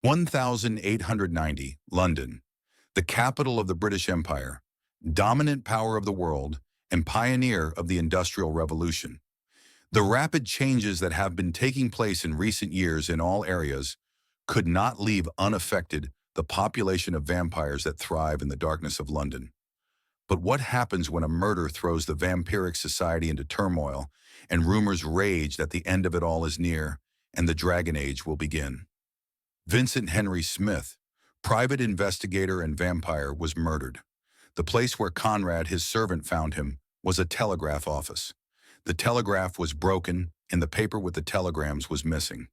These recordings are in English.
1890, London, the capital of the British Empire, dominant power of the world, and pioneer of the Industrial Revolution. The rapid changes that have been taking place in recent years in all areas could not leave unaffected the population of vampires that thrive in the darkness of London. But what happens when a murder throws the vampiric society into turmoil and rumors rage that the end of it all is near and the Dragon Age will begin? Vincent Henry Smith, private investigator and vampire, was murdered. The place where Conrad, his servant, found him was a telegraph office. The telegraph was broken and the paper with the telegrams was missing.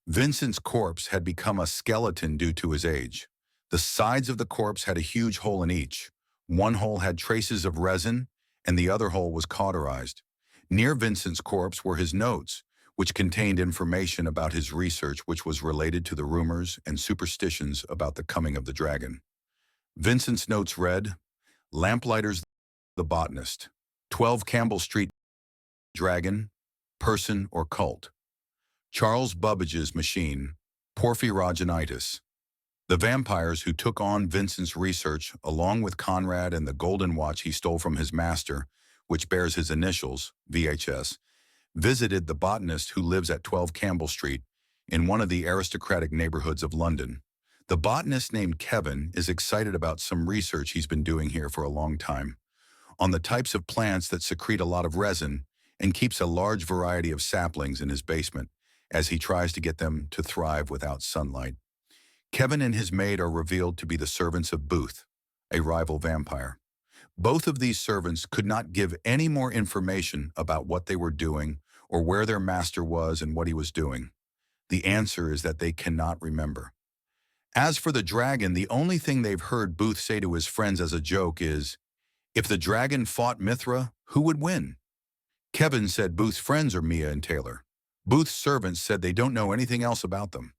Vincent's corpse had become a skeleton due to his age. The sides of the corpse had a huge hole in each. One hole had traces of resin and the other hole was cauterized. Near Vincent's corpse were his notes, which contained information about his research which was related to the rumors and superstitions about the coming of the dragon. Vincent's notes read, "Lamplighters the botanist, 12 Campbell Street, dragon, person or cult. Charles Babbage's machine, porphyrogenitus. The vampires who took on Vincent's research, along with Conrad and the golden watch he stole from his master, which bears his initials, VHS, visited the botanist who lives at 12 Campbell Street in one of the aristocratic neighborhoods of London. The botanist named Kevin is excited about some research he's been doing here for a long time on the types of plants that secrete a lot of resin and keeps a large variety of saplings in his basement as he tries to get them to thrive without sunlight. Kevin and his maid are revealed to be the servants of Booth, a rival vampire. Both of these servants could not give any more information about what they were doing or where their master was and what he was doing. The answer is that they cannot remember. As for the dragon, the only thing they've heard Booth say to his friends as a joke is, "If the dragon fought Mithra, who would win?" Kevin said Booth's friends are Mia and Taylor. Booth's servants said they don't know anything else about them.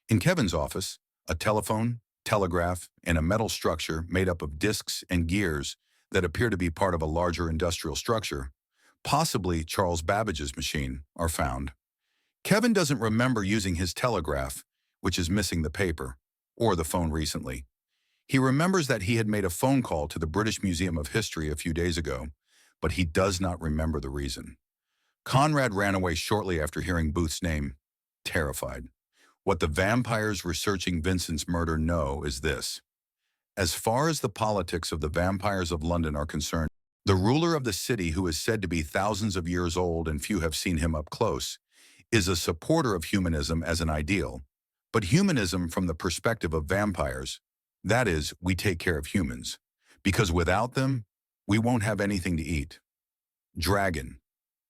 In Kevin's office, a telephone, telegraph, and a metal structure made up of discs and gears that appear to be part of a larger industrial structure, possibly Charles Babbage's machine, are found. Kevin doesn't remember using his telegraph, which is missing the paper, or the phone recently. He remembers that he had made a phone call to the British Museum of History a few days ago, but he does not remember the reason. Conrad ran away shortly after hearing Booth's name, terrified. What the vampires researching Vincent's murder know is this. As far as the politics of the vampires of London are concerned, the ruler of the city, who is said to be thousands of years old and few have seen him up close, is a supporter of humanism as an ideal, but humanism from the perspective of vampires. That is, we take care of humans, because without them, we won't have anything to eat. Dragon,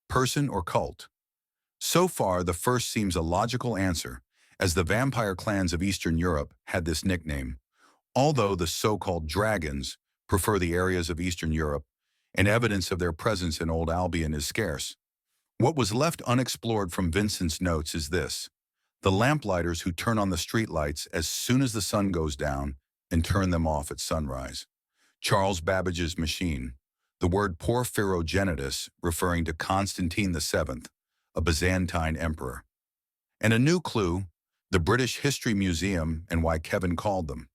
person or cult? So far, the first seems a logical answer, as the vampire clans of Eastern Europe had this nickname, although the so-called dragons prefer the areas of Eastern Europe, and evidence of their presence in Old Albion is scarce. What was left unexplored from Vincent's notes is this: the lamplighters who turn on the streetlights as soon as the sun goes down and turn them off at sunrise. Charles Babbage's machine, the word porphyrogenitus referring to Constantine VII, a Byzantine emperor. And a new clue, the British History Museum and why Kevin called them.